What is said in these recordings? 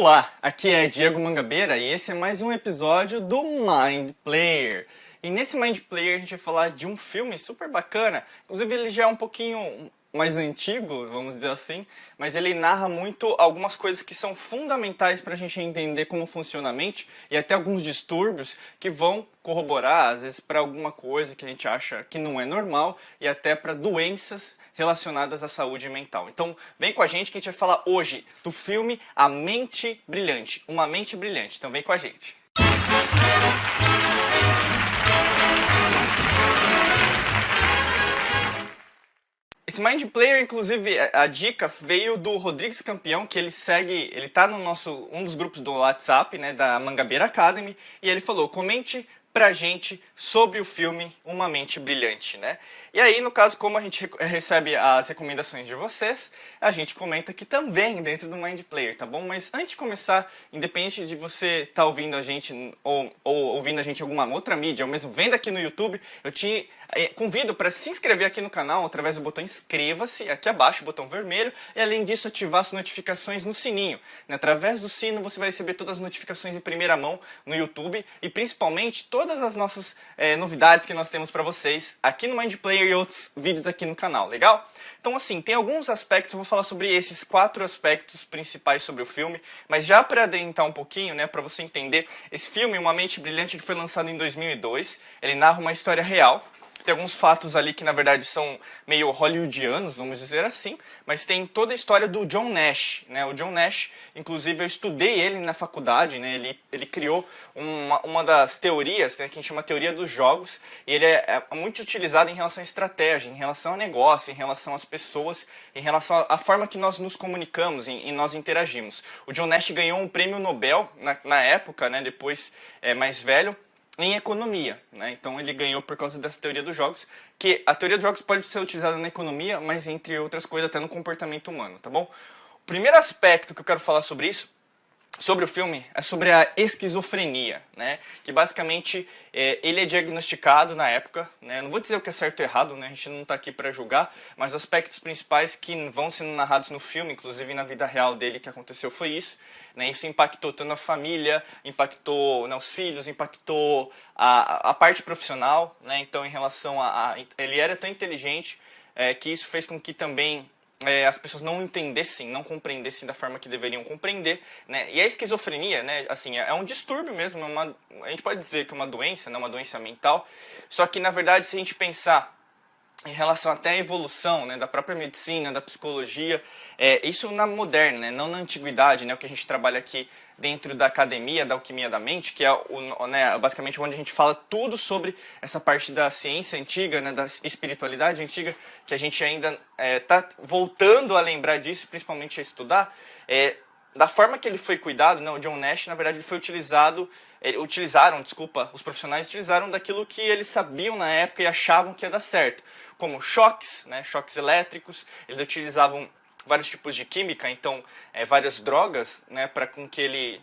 Olá, aqui é Diego Mangabeira e esse é mais um episódio do Mind Player. E nesse Mind Player a gente vai falar de um filme super bacana, inclusive ele já é um pouquinho mais antigo, vamos dizer assim, mas ele narra muito algumas coisas que são fundamentais para a gente entender como funciona a mente e até alguns distúrbios que vão corroborar, às vezes, para alguma coisa que a gente acha que não é normal e até para doenças relacionadas à saúde mental. Então, vem com a gente que a gente vai falar hoje do filme A Mente Brilhante, Uma Mente Brilhante. Então, vem com a gente. Esse Mind Player, inclusive, a dica veio do Rodrigues Campeão, que ele tá no um dos grupos do WhatsApp, né, da Mangabeira Academy, e ele falou: comente pra gente sobre o filme Uma Mente Brilhante, né? E aí, no caso, como a gente recebe as recomendações de vocês, a gente comenta aqui também dentro do Mind Player, tá bom? Mas antes de começar, independente de você estar ouvindo a gente ou ouvindo a gente em alguma outra mídia, ou mesmo vendo aqui no YouTube, eu te convido para se inscrever aqui no canal através do botão inscreva-se, aqui abaixo, o botão vermelho, e além disso ativar as notificações no sininho. Através do sino você vai receber todas as notificações em primeira mão no YouTube e principalmente todas as nossas novidades que nós temos para vocês aqui no Mind Player e outros vídeos aqui no canal, legal? Então assim, tem alguns aspectos, eu vou falar sobre esses 4 aspectos principais sobre o filme, mas já para adentrar um pouquinho, né, para você entender, esse filme, Uma Mente Brilhante, ele foi lançado em 2002, ele narra uma história real. Tem alguns fatos ali que, na verdade, são meio hollywoodianos, vamos dizer assim, mas tem toda a história do John Nash, né? O John Nash, inclusive, eu estudei ele na faculdade, né? Ele criou uma das teorias, né, que a gente chama teoria dos jogos, e ele é muito utilizado em relação à estratégia, em relação a negócio, em relação às pessoas, em relação à forma que nós nos comunicamos e nós interagimos. O John Nash ganhou um prêmio Nobel na época, né? Depois, mais velho, em economia, né? Então ele ganhou por causa dessa teoria dos jogos, que a teoria dos jogos pode ser utilizada na economia, mas entre outras coisas até no comportamento humano, tá bom? O primeiro aspecto que eu quero falar sobre isso, sobre o filme, é sobre a esquizofrenia, né? Que basicamente ele é diagnosticado na época, né? Não vou dizer o que é certo ou errado, né? A gente não está aqui para julgar, mas os aspectos principais que vão sendo narrados no filme, inclusive na vida real dele que aconteceu, foi isso, né? Isso impactou tanto a família, impactou, né, os filhos, impactou a parte profissional, né? Então, em relação ele era tão inteligente que isso fez com que também as pessoas não entendessem, não compreendessem da forma que deveriam compreender, né? E a esquizofrenia, né, assim, é um distúrbio mesmo, a gente pode dizer que é uma doença, né, uma doença mental, só que, na verdade, se a gente pensar em relação até à evolução, né, da própria medicina, da psicologia, isso na moderna, né, não na antiguidade, né, o que a gente trabalha aqui dentro da academia, da alquimia da mente, que é né, basicamente onde a gente fala tudo sobre essa parte da ciência antiga, né, da espiritualidade antiga, que a gente ainda está voltando a lembrar disso, principalmente a estudar, da forma que ele foi cuidado, né, o John Nash, na verdade, ele foi os profissionais utilizaram daquilo que eles sabiam na época e achavam que ia dar certo, como choques, né, choques elétricos, eles utilizavam vários tipos de química, então várias drogas, né, para com que ele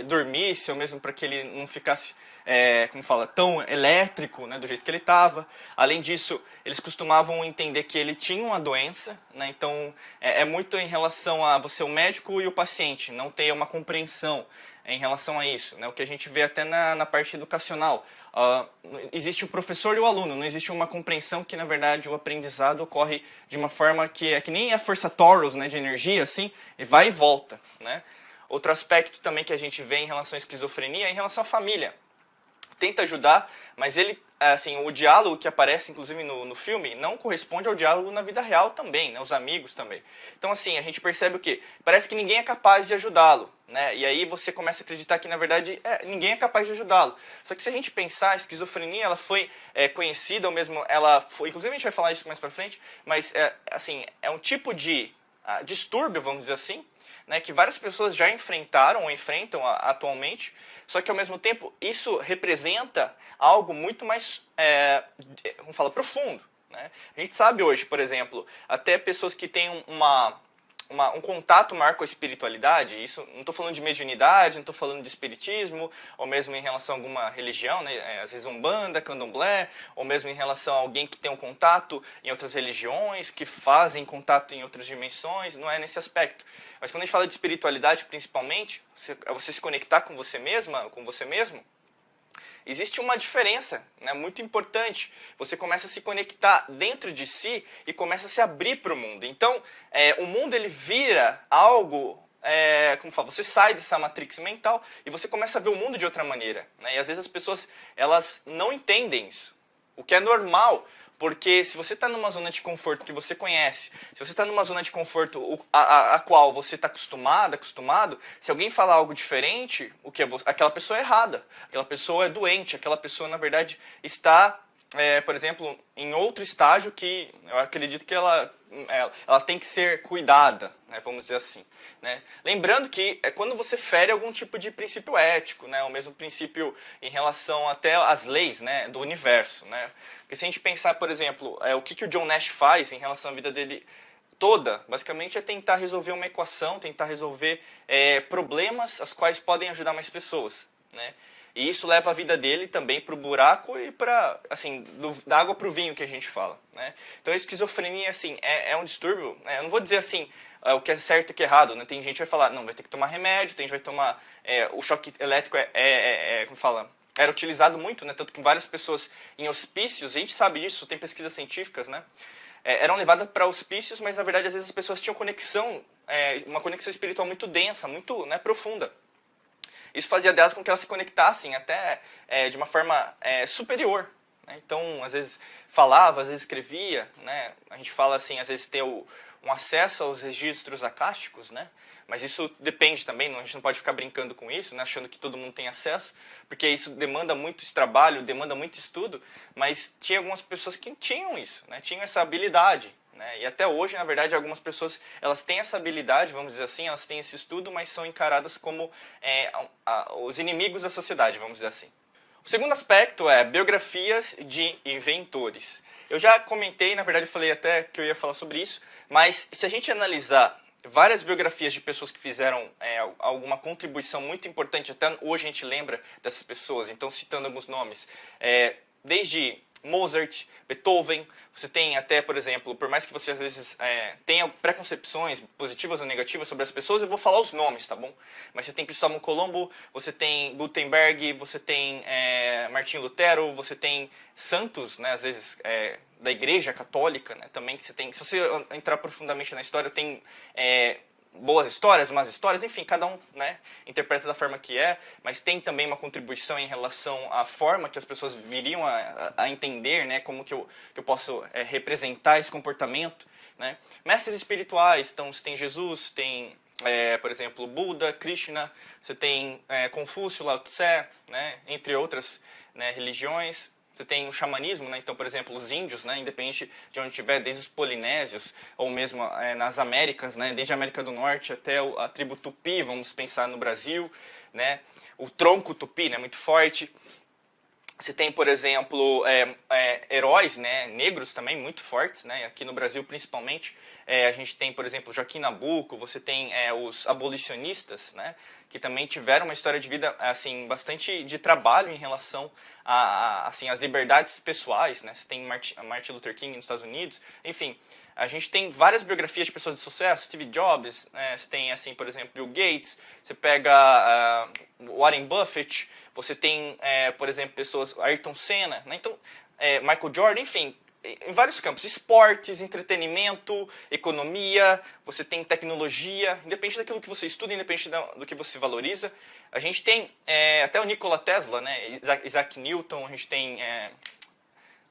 dormisse ou mesmo para que ele não ficasse tão elétrico, né, do jeito que ele estava. Além disso, eles costumavam entender que ele tinha uma doença, né, então é muito em relação a você, o médico e o paciente, não ter uma compreensão em relação a isso, né, o que a gente vê até na parte educacional. Existe o professor e o aluno, não existe uma compreensão que, na verdade, o aprendizado ocorre de uma forma que é que nem a força torus, né, de energia, assim, e vai e volta, né. Outro aspecto também que a gente vê em relação à esquizofrenia é em relação à família. Tenta ajudar, mas o diálogo que aparece, inclusive, no filme, não corresponde ao diálogo na vida real também, né? Os amigos também. Então, assim, a gente percebe o quê? Parece que ninguém é capaz de ajudá-lo, né? E aí você começa a acreditar que, na verdade, ninguém é capaz de ajudá-lo. Só que se a gente pensar, a esquizofrenia, ela foi conhecida, ou mesmo, inclusive a gente vai falar isso mais pra frente, mas, é um tipo de distúrbio, vamos dizer assim, né, que várias pessoas já enfrentaram ou enfrentam atualmente, só que ao mesmo tempo isso representa algo muito mais, profundo, né? A gente sabe hoje, por exemplo, até pessoas que têm um contato maior com a espiritualidade, isso não estou falando de mediunidade, não estou falando de espiritismo, ou mesmo em relação a alguma religião, né, às vezes umbanda, candomblé, ou mesmo em relação a alguém que tem um contato em outras religiões, que fazem contato em outras dimensões, não é nesse aspecto. Mas quando a gente fala de espiritualidade, principalmente, você se conectar com você mesma, com você mesmo, existe uma diferença, né, muito importante. Você começa a se conectar dentro de si e começa a se abrir para o mundo. Então, o mundo ele vira algo, como fala, você sai dessa matrix mental e você começa a ver o mundo de outra maneira. Né? E às vezes as pessoas elas não entendem isso, o que é normal. Porque se você está numa zona de conforto que você conhece, se você está numa zona de conforto a qual você está acostumado, se alguém falar algo diferente, aquela pessoa é errada, aquela pessoa é doente, aquela pessoa, na verdade, está, por exemplo, em outro estágio que eu acredito que ela tem que ser cuidada, né, vamos dizer assim. Né? Lembrando que é quando você fere algum tipo de princípio ético, né, o mesmo princípio em relação até às leis, né, do universo. Né? Porque se a gente pensar, por exemplo, o que o John Nash faz em relação à vida dele toda, basicamente é tentar resolver uma equação, tentar resolver problemas as quais podem ajudar mais pessoas. Né? E isso leva a vida dele também para o buraco e para, assim, da água para o vinho que a gente fala. Né? Então a esquizofrenia, assim, é um distúrbio, né? Eu não vou dizer assim, o que é certo e o que é errado. Né? Tem gente que vai falar, não, vai ter que tomar remédio, tem gente que vai tomar, o choque elétrico como fala, era utilizado muito, né? Tanto que várias pessoas em hospícios, a gente sabe disso, tem pesquisas científicas, né? Eram levadas para hospícios, mas na verdade às vezes as pessoas tinham conexão, uma conexão espiritual muito densa, muito, né, profunda. Isso fazia delas com que elas se conectassem até de uma forma superior. Né? Então, às vezes falava, às vezes escrevia. Né? A gente fala assim, às vezes ter um acesso aos registros acásticos, né? Mas isso depende também, a gente não pode ficar brincando com isso, né? Achando que todo mundo tem acesso, porque isso demanda muito trabalho, demanda muito estudo, mas tinha algumas pessoas que tinham isso, né? Tinham essa habilidade. Né? E até hoje, na verdade, algumas pessoas elas têm essa habilidade, vamos dizer assim, elas têm esse estudo, mas são encaradas como os inimigos da sociedade, vamos dizer assim. O segundo aspecto é biografias de inventores. Eu já comentei, na verdade eu falei até que eu ia falar sobre isso, mas se a gente analisar várias biografias de pessoas que fizeram alguma contribuição muito importante, até hoje a gente lembra dessas pessoas, então citando alguns nomes, desde Mozart, Beethoven, você tem até, por exemplo, por mais que você às vezes tenha preconcepções positivas ou negativas sobre as pessoas, eu vou falar os nomes, tá bom? Mas você tem Cristóvão Colombo, você tem Gutenberg, você tem Martinho Lutero, você tem santos, né, às vezes da Igreja Católica, né, também que você tem. Se você entrar profundamente na história, tem boas histórias, más histórias, enfim, cada um, né, interpreta da forma que mas tem também uma contribuição em relação à forma que as pessoas viriam a entender, né, como que eu posso representar esse comportamento. Né. Mestres espirituais, então você tem Jesus, tem, por exemplo, Buda, Krishna, você tem Confúcio, Lao Tse, né, entre outras, né, religiões. Você tem o xamanismo, né? Então, por exemplo, os índios, né? Independente de onde estiver, desde os polinésios, ou mesmo nas Américas, né? Desde a América do Norte até a tribo Tupi, vamos pensar no Brasil, né? O tronco Tupi, né? Muito forte. Você tem, por exemplo, heróis, né, negros também muito fortes, né, aqui no Brasil principalmente. A gente tem, por exemplo, Joaquim Nabuco, você tem os abolicionistas, né, que também tiveram uma história de vida assim, bastante de trabalho em relação assim, às liberdades pessoais. Né. Você tem Martin Luther King nos Estados Unidos, enfim. A gente tem várias biografias de pessoas de sucesso, Steve Jobs, né, você tem, assim, por exemplo, Bill Gates, você pega Warren Buffett, você tem, por exemplo, pessoas, Ayrton Senna, né, então, Michael Jordan, enfim, em vários campos, esportes, entretenimento, economia, você tem tecnologia, independente daquilo que você estuda, independente do que você valoriza. A gente tem até o Nikola Tesla, né, Isaac Newton, a gente tem,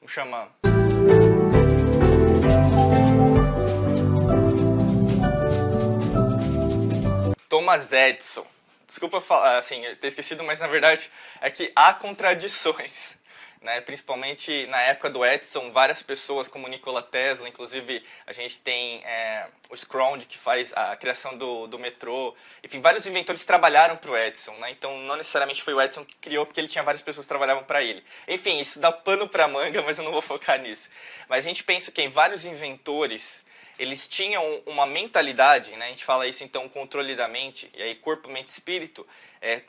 como chama... Thomas Edison. Desculpa falar, assim, ter esquecido, mas na verdade é que há contradições. Né? Principalmente na época do Edison, várias pessoas como Nikola Tesla, inclusive a gente tem o Schrödinger, que faz a criação do metrô. Enfim, vários inventores trabalharam para o Edison. Né? Então não necessariamente foi o Edison que criou, porque ele tinha várias pessoas que trabalhavam para ele. Enfim, isso dá pano para manga, mas eu não vou focar nisso. Mas a gente pensa que vários inventores... eles tinham uma mentalidade, né? A gente fala isso então, controle da mente, e aí corpo, mente e espírito,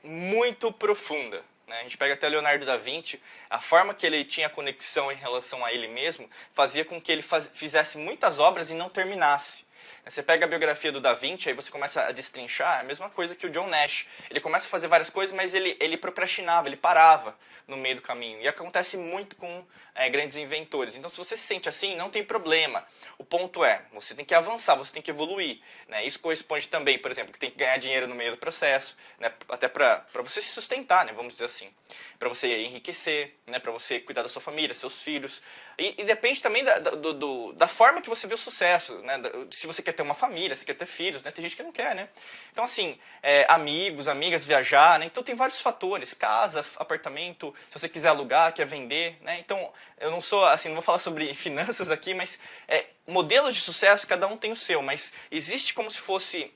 muito profunda. Né? A gente pega até Leonardo da Vinci, a forma que ele tinha conexão em relação a ele mesmo fazia com que ele fizesse muitas obras e não terminasse. Você pega a biografia do Da Vinci, aí você começa a destrinchar, é a mesma coisa que o John Nash. Ele começa a fazer várias coisas, mas ele procrastinava, ele parava no meio do caminho. E acontece muito com grandes inventores. Então, se você se sente assim, não tem problema. O ponto é, você tem que avançar, você tem que evoluir. Né? Isso corresponde também, por exemplo, que tem que ganhar dinheiro no meio do processo, né? Até para você se sustentar, né? Vamos dizer assim. Para você enriquecer, né? Para você cuidar da sua família, seus filhos. E depende também da forma que você vê o sucesso. Né? Se você quer ter uma família, se quer ter filhos, né? Tem gente que não quer, né? Então, assim, amigos, amigas, viajar, né? Então tem vários fatores. Casa, apartamento, se você quiser alugar, quer vender, né? Então, eu não sou, assim, não vou falar sobre finanças aqui, mas modelos de sucesso, cada um tem o seu, mas existe como se fosse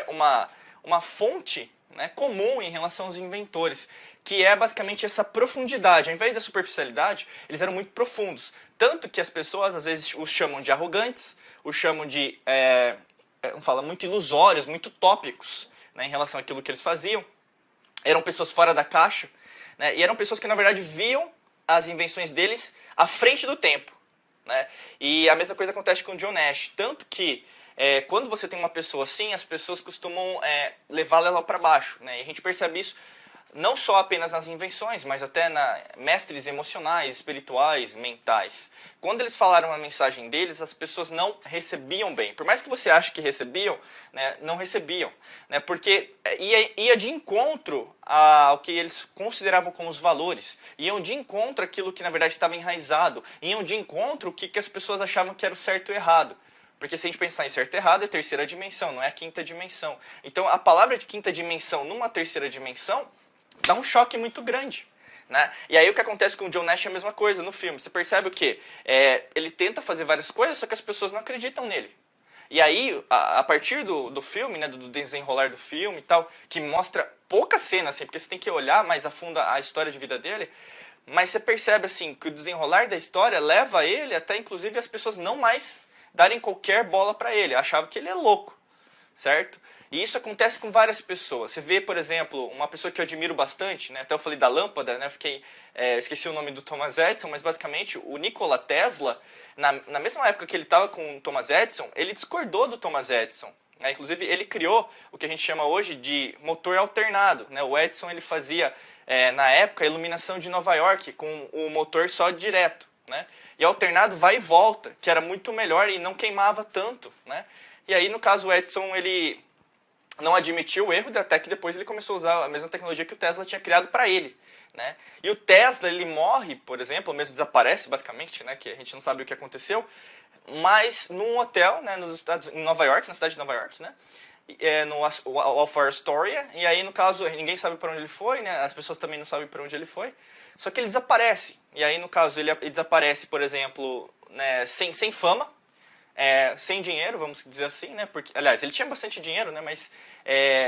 uma fonte, né, comum em relação aos inventores, que é basicamente essa profundidade. Ao invés da superficialidade, eles eram muito profundos. Tanto que as pessoas, às vezes, os chamam de arrogantes, os chamam de, muito ilusórios, muito tópicos, né, em relação àquilo que eles faziam. Eram pessoas fora da caixa, né, e eram pessoas que, na verdade, viam as invenções deles à frente do tempo. Né? E a mesma coisa acontece com o John Nash. Tanto que, quando você tem uma pessoa assim, as pessoas costumam levá-la lá para baixo. Né? E a gente percebe isso não só apenas nas invenções, mas até mestres emocionais, espirituais, mentais. Quando eles falaram a mensagem deles, as pessoas não recebiam bem. Por mais que você ache que recebiam, né, não recebiam. Né, porque ia de encontro ao que eles consideravam como os valores. Iam de encontro àquilo que, na verdade, estava enraizado. Iam de encontro ao que as pessoas achavam que era o certo e o errado. Porque se a gente pensar em certo e errado, é terceira dimensão, não é a quinta dimensão. Então, a palavra de quinta dimensão numa terceira dimensão dá um choque muito grande. Né? E aí o que acontece com o John Nash é a mesma coisa no filme. Você percebe o quê? Ele tenta fazer várias coisas, só que as pessoas não acreditam nele. E aí, a partir do filme, né, do desenrolar do filme e tal, que mostra poucas cenas, assim, porque você tem que olhar mais a fundo a história de vida dele, mas você percebe assim, que o desenrolar da história leva ele até, inclusive, as pessoas não mais darem qualquer bola para ele. Achavam que ele é louco, certo? E isso acontece com várias pessoas. Você vê, por exemplo, uma pessoa que eu admiro bastante, né? Até eu falei da lâmpada, né? Esqueci o nome do Thomas Edison, mas basicamente o Nikola Tesla, na mesma época que ele estava com o Thomas Edison, ele discordou do Thomas Edison. Né? Inclusive, ele criou o que a gente chama hoje de motor alternado. Né? O Edison ele fazia, na época, a iluminação de Nova York com o motor só direto. Né? E alternado vai e volta, que era muito melhor e não queimava tanto. Né? E aí, no caso, o Edison, ele não admitiu o erro, até que depois ele começou a usar a mesma tecnologia que o Tesla tinha criado para ele. Né? E o Tesla, ele morre, por exemplo, ou mesmo desaparece, basicamente, né? Que a gente não sabe o que aconteceu, mas num hotel, né, em Nova York, na cidade de Nova York, né? No Alpha Astoria, e aí, no caso, ninguém sabe para onde ele foi, né? As pessoas também não sabem para onde ele foi, só que ele desaparece. E aí, no caso, ele desaparece, por exemplo, né, sem fama, sem dinheiro, vamos dizer assim, né? Porque, aliás, ele tinha bastante dinheiro, né? Mas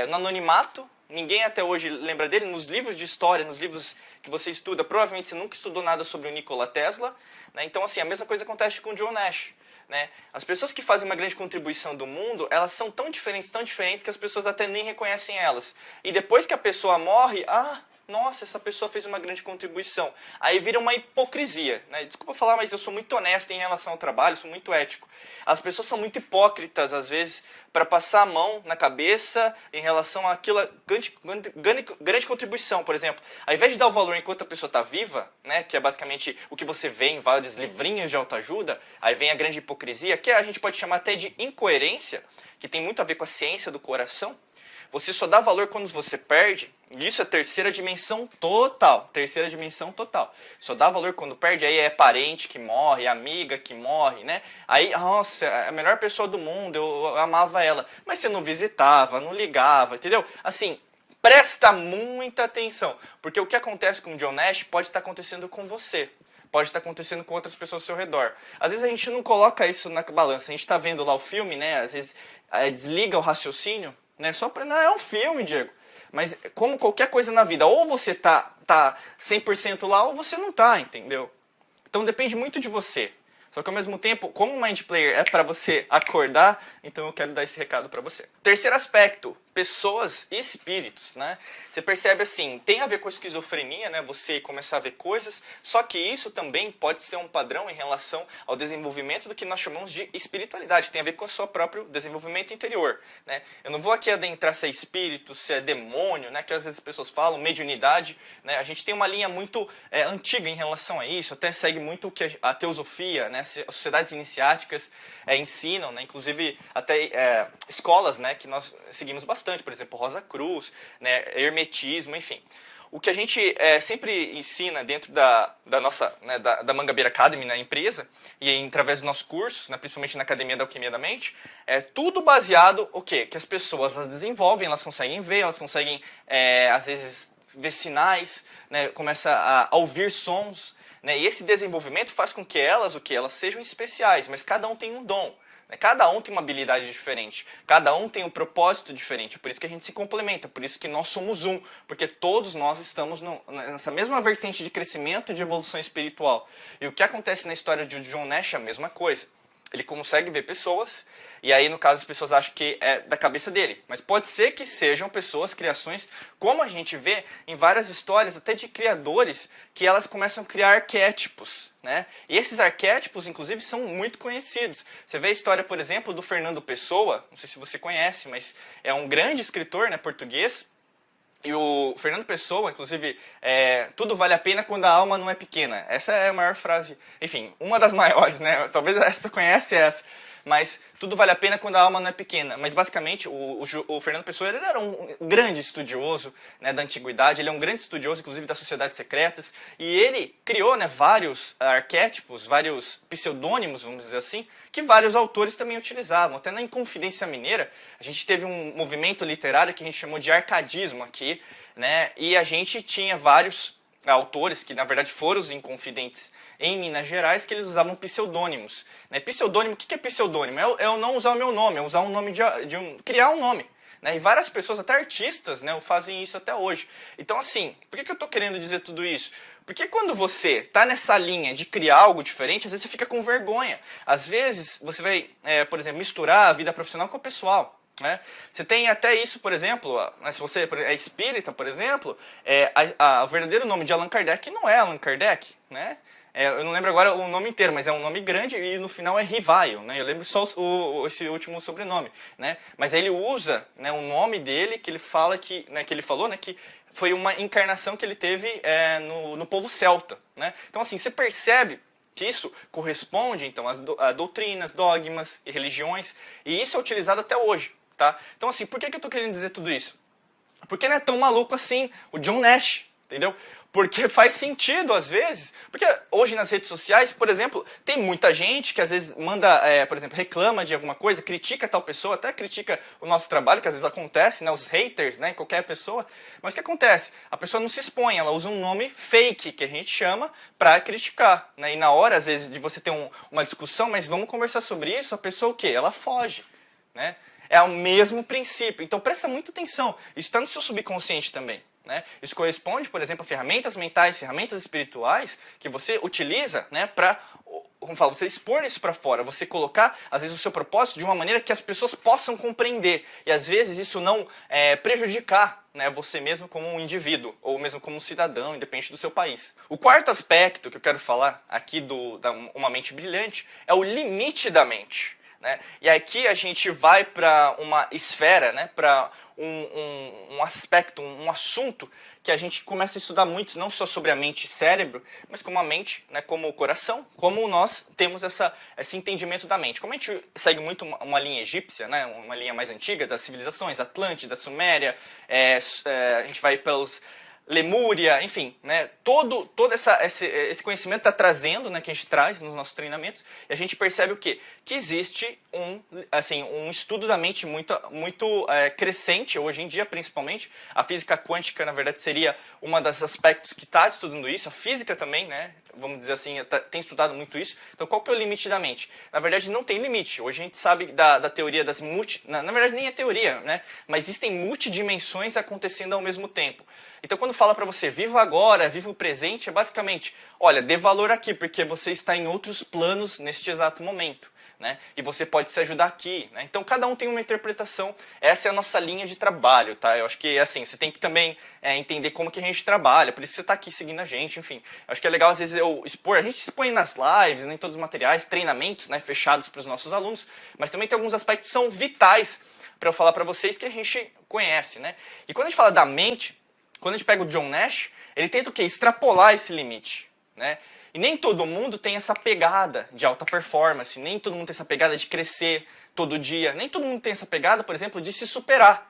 no anonimato, ninguém até hoje lembra dele. Nos livros de história, nos livros que você estuda, provavelmente você nunca estudou nada sobre o Nikola Tesla. Né? Então, assim, a mesma coisa acontece com o John Nash. Né? As pessoas que fazem uma grande contribuição do mundo, elas são tão diferentes que as pessoas até nem reconhecem elas. E depois que a pessoa morre, nossa, essa pessoa fez uma grande contribuição. Aí vira uma hipocrisia. Né? Desculpa falar, mas eu sou muito honesto em relação ao trabalho, sou muito ético. As pessoas são muito hipócritas, às vezes, para passar a mão na cabeça em relação àquela grande contribuição. Por exemplo, ao invés de dar o valor enquanto a pessoa está viva, né, que é basicamente o que você vê em vários livrinhos de autoajuda, aí vem a grande hipocrisia, que a gente pode chamar até de incoerência, que tem muito a ver com a ciência do coração. Você só dá valor quando você perde. Isso é terceira dimensão total. Terceira dimensão total. Só dá valor quando perde. Aí é parente que morre, amiga que morre, né? Aí, nossa, é a melhor pessoa do mundo, eu amava ela. Mas você não visitava, não ligava, entendeu? Assim, presta muita atenção. Porque o que acontece com o John Nash pode estar acontecendo com você. Pode estar acontecendo com outras pessoas ao seu redor. Às vezes a gente não coloca isso na balança. A gente está vendo lá o filme, né? Às vezes desliga o raciocínio. Né? Não, é um filme, Diego. Mas como qualquer coisa na vida, ou você tá 100% lá, ou você não tá, entendeu? Então depende muito de você. Só que ao mesmo tempo, como o Mind Player é para você acordar, então eu quero dar esse recado para você. Terceiro aspecto, pessoas e espíritos, né? Você percebe assim, tem a ver com a esquizofrenia, né? Você começar a ver coisas, só que isso também pode ser um padrão em relação ao desenvolvimento do que nós chamamos de espiritualidade, tem a ver com o seu próprio desenvolvimento interior, né? Eu não vou aqui adentrar se é espírito, se é demônio, né? Que às vezes as pessoas falam, mediunidade, né? A gente tem uma linha muito antiga em relação a isso, até segue muito o que a teosofia, né? As sociedades iniciáticas ensinam, né? Inclusive até escolas, né? Que nós seguimos bastante, por exemplo, Rosa Cruz, né? Hermetismo, enfim. O que a gente sempre ensina dentro da nossa, né, da Mangabeira Academy, na empresa, e através dos nossos cursos, né, principalmente na Academia da Alquimia da Mente, é tudo baseado o quê? Que as pessoas elas desenvolvem, elas conseguem ver, elas conseguem, às vezes, ver sinais, né, começa a ouvir sons, né, e esse desenvolvimento faz com que elas, elas sejam especiais, mas cada um tem um dom. Cada um tem uma habilidade diferente, cada um tem um propósito diferente, por isso que a gente se complementa, por isso que nós somos um, porque todos nós estamos nessa mesma vertente de crescimento e de evolução espiritual. E o que acontece na história de John Nash é a mesma coisa. Ele consegue ver pessoas, e aí no caso as pessoas acham que é da cabeça dele. Mas pode ser que sejam pessoas, criações, como a gente vê em várias histórias, até de criadores, que elas começam a criar arquétipos, né? E esses arquétipos, inclusive, são muito conhecidos. Você vê a história, por exemplo, do Fernando Pessoa, não sei se você conhece, mas é um grande escritor, né, português. E o Fernando Pessoa, inclusive, tudo vale a pena quando a alma não é pequena. Essa é a maior frase, enfim, uma das maiores, né? Talvez você conhece essa. Mas tudo vale a pena quando a alma não é pequena. Mas basicamente o Fernando Pessoa ele era um grande estudioso, né, da antiguidade, ele é um grande estudioso inclusive das sociedades secretas, e ele criou, né, vários arquétipos, vários pseudônimos, vamos dizer assim, que vários autores também utilizavam. Até na Inconfidência Mineira, a gente teve um movimento literário que a gente chamou de arcadismo aqui, né, e a gente tinha vários autores que na verdade foram os inconfidentes em Minas Gerais, que eles usavam pseudônimos, né? Pseudônimo, o que é pseudônimo? É eu não usar o meu nome, é usar um nome criar um nome, né? E várias pessoas, até artistas, né, fazem isso até hoje. Então assim, por que eu estou querendo dizer tudo isso? Porque quando você está nessa linha de criar algo diferente, às vezes você fica com vergonha. Às vezes você vai, por exemplo, misturar a vida profissional com a pessoal. Né? Você tem até isso, por exemplo, se você é espírita, por exemplo, o verdadeiro nome de Allan Kardec não é Allan Kardec, né? Eu não lembro agora o nome inteiro, mas é um nome grande e no final é Rivaio, né? Eu lembro só esse último sobrenome, né? Mas ele usa, né, o nome dele que ele fala que, né, que ele falou, né, que foi uma encarnação que ele teve no povo celta, né? Então assim, você percebe que isso corresponde então a doutrinas, dogmas e religiões, e isso é utilizado até hoje. Tá? Então assim, por que eu estou querendo dizer tudo isso? Porque não é tão maluco assim o John Nash, entendeu? Porque faz sentido às vezes, porque hoje nas redes sociais, por exemplo, tem muita gente que às vezes manda, por exemplo, reclama de alguma coisa, critica tal pessoa, até critica o nosso trabalho, que às vezes acontece, né, os haters, né, qualquer pessoa, mas o que acontece? A pessoa não se expõe, ela usa um nome fake, que a gente chama, para criticar, né, e na hora às vezes de você ter uma discussão, mas vamos conversar sobre isso, a pessoa o quê? Ela foge, né? É o mesmo princípio. Então presta muita atenção. Isso está no seu subconsciente também. Né? Isso corresponde, por exemplo, a ferramentas mentais, ferramentas espirituais que você utiliza, né, para, como falo, você expor isso para fora, você colocar, às vezes, o seu propósito de uma maneira que as pessoas possam compreender. E às vezes isso não prejudicar, né, você mesmo como um indivíduo, ou mesmo como um cidadão, independente do seu país. O quarto aspecto que eu quero falar aqui da Uma Mente Brilhante é o limite da mente. Né? E aqui a gente vai para uma esfera, né, para um aspecto, um assunto que a gente começa a estudar muito, não só sobre a mente e cérebro, mas como a mente, né, como o coração, como nós temos esse entendimento da mente. Como a gente segue muito uma linha egípcia, né, uma linha mais antiga das civilizações, Atlântida, Suméria, a gente vai pelos Lemúria, enfim, né, todo esse conhecimento está trazendo, né, que a gente traz nos nossos treinamentos, e a gente percebe o quê? Que existe um estudo da mente muito crescente, hoje em dia principalmente. A física quântica, na verdade, seria um dos aspectos que está estudando isso, a física também, né, vamos dizer assim, tem estudado muito isso. Então qual que é o limite da mente? Na verdade não tem limite, hoje a gente sabe da teoria das na verdade nem é teoria, né, mas existem multidimensões acontecendo ao mesmo tempo. Então quando fala pra você, viva agora, viva o presente, é basicamente, olha, dê valor aqui, porque você está em outros planos neste exato momento. Né? E você pode se ajudar aqui, né? Então cada um tem uma interpretação. Essa é a nossa linha de trabalho, tá? Eu acho que assim, você tem que também entender como que a gente trabalha, por isso você está aqui seguindo a gente, enfim. Eu acho que é legal às vezes eu expor, a gente expõe nas lives, né, em todos os materiais, treinamentos, né, fechados para os nossos alunos, mas também tem alguns aspectos que são vitais para eu falar para vocês que a gente conhece, né? E quando a gente fala da mente, quando a gente pega o John Nash, ele tenta o quê? Extrapolar esse limite, né? E nem todo mundo tem essa pegada de alta performance, nem todo mundo tem essa pegada de crescer todo dia, nem todo mundo tem essa pegada, por exemplo, de se superar.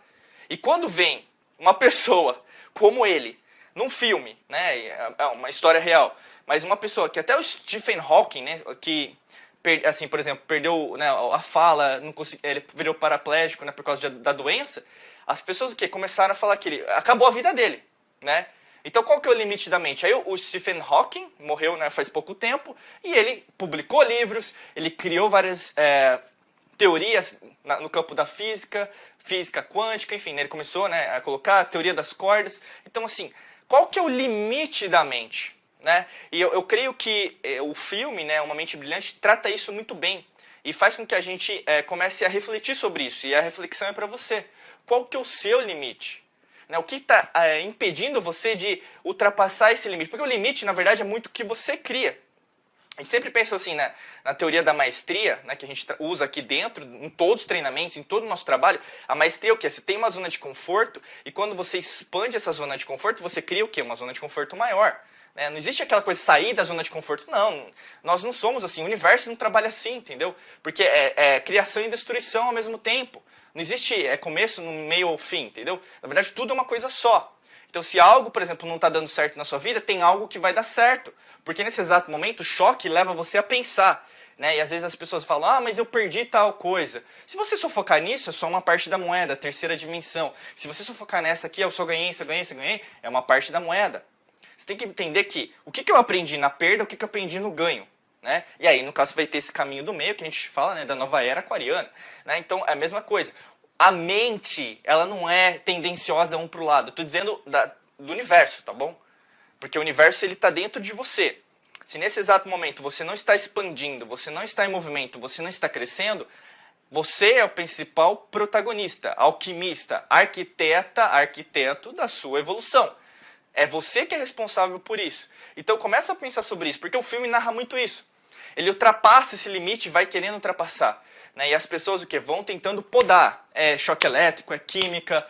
E quando vem uma pessoa como ele, num filme, né, é uma história real, mas uma pessoa que até o Stephen Hawking, né, que, assim, por exemplo, perdeu, né, a fala, não ele virou paraplégico, né, por causa da doença, as pessoas que começaram a falar que ele acabou a vida dele, né? Então, qual que é o limite da mente? Aí o Stephen Hawking morreu, né, faz pouco tempo, e ele publicou livros, ele criou várias teorias no campo da física, física quântica, enfim, né, ele começou, né, a colocar a teoria das cordas. Então, assim, qual que é o limite da mente? Né? E eu creio que o filme, né, Uma Mente Brilhante, trata isso muito bem e faz com que a gente comece a refletir sobre isso. E a reflexão é para você. Qual que é o seu limite? O que está impedindo você de ultrapassar esse limite? Porque o limite, na verdade, é muito o que você cria. A gente sempre pensa assim, né, na teoria da maestria, né, que a gente usa aqui dentro, em todos os treinamentos, em todo o nosso trabalho. A maestria é o quê? Você tem uma zona de conforto e quando você expande essa zona de conforto, você cria o quê? Uma zona de conforto maior. Né? Não existe aquela coisa de sair da zona de conforto, não. Nós não somos assim, o universo não trabalha assim, entendeu? Porque é criação e destruição ao mesmo tempo. Não existe começo, no meio ou fim, entendeu? Na verdade, tudo é uma coisa só. Então, se algo, por exemplo, não está dando certo na sua vida, tem algo que vai dar certo. Porque nesse exato momento, o choque leva você a pensar. Né? E às vezes as pessoas falam, mas eu perdi tal coisa. Se você só focar nisso, é só uma parte da moeda, a terceira dimensão. Se você só focar nessa aqui, eu só ganhei, é uma parte da moeda. Você tem que entender que o que eu aprendi na perda, o que eu aprendi no ganho. Né? E aí, no caso, você vai ter esse caminho do meio, que a gente fala, né, da nova era aquariana. Né? Então, é a mesma coisa. A mente, ela não é tendenciosa um para o lado. Eu estou dizendo do universo, tá bom? Porque o universo está dentro de você. Se nesse exato momento você não está expandindo, você não está em movimento, você não está crescendo, você é o principal protagonista, alquimista, arquiteto da sua evolução. É você que é responsável por isso. Então começa a pensar sobre isso, porque o filme narra muito isso. Ele ultrapassa esse limite e vai querendo ultrapassar. Né? E as pessoas o que vão tentando podar. É choque elétrico, é química,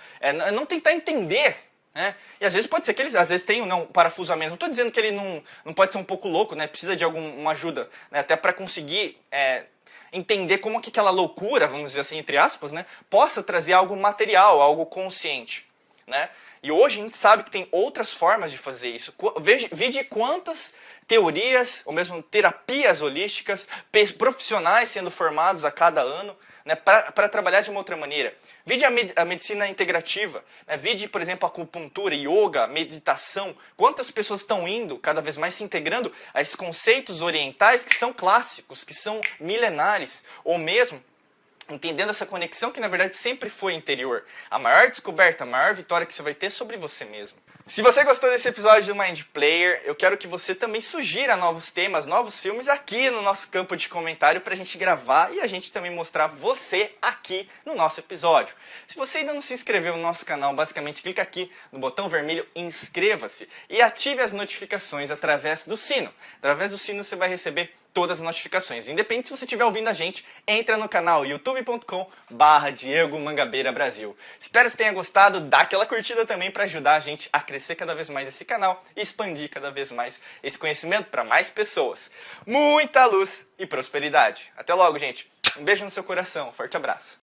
não tentar entender. Né? E às vezes pode ser que eles às vezes tenham um parafusamento. Não estou dizendo que ele não pode ser um pouco louco, né? Precisa de alguma ajuda, né? Até para conseguir entender como que aquela loucura, vamos dizer assim, entre aspas, né? Possa trazer algo material, algo consciente. Né? E hoje a gente sabe que tem outras formas de fazer isso. Vede quantas teorias, ou mesmo terapias holísticas, profissionais sendo formados a cada ano, né, para trabalhar de uma outra maneira. Vide a medicina integrativa, né, vide, por exemplo, a acupuntura, yoga, meditação. Quantas pessoas estão indo, cada vez mais se integrando a esses conceitos orientais que são clássicos, que são milenares, ou mesmo entendendo essa conexão que na verdade sempre foi interior. A maior descoberta, a maior vitória que você vai ter é sobre você mesmo. Se você gostou desse episódio do Mind Player, eu quero que você também sugira novos temas, novos filmes aqui no nosso campo de comentário pra gente gravar e a gente também mostrar você aqui no nosso episódio. Se você ainda não se inscreveu no nosso canal, basicamente clica aqui no botão vermelho inscreva-se e ative as notificações através do sino. Através do sino você vai receber todas as notificações. Independente se você estiver ouvindo a gente, entra no canal youtube.com/Diego Mangabeira Brasil. Espero que você tenha gostado, dá aquela curtida também para ajudar a gente a crescer cada vez mais esse canal e expandir cada vez mais esse conhecimento para mais pessoas. Muita luz e prosperidade. Até logo, gente. Um beijo no seu coração. Forte abraço.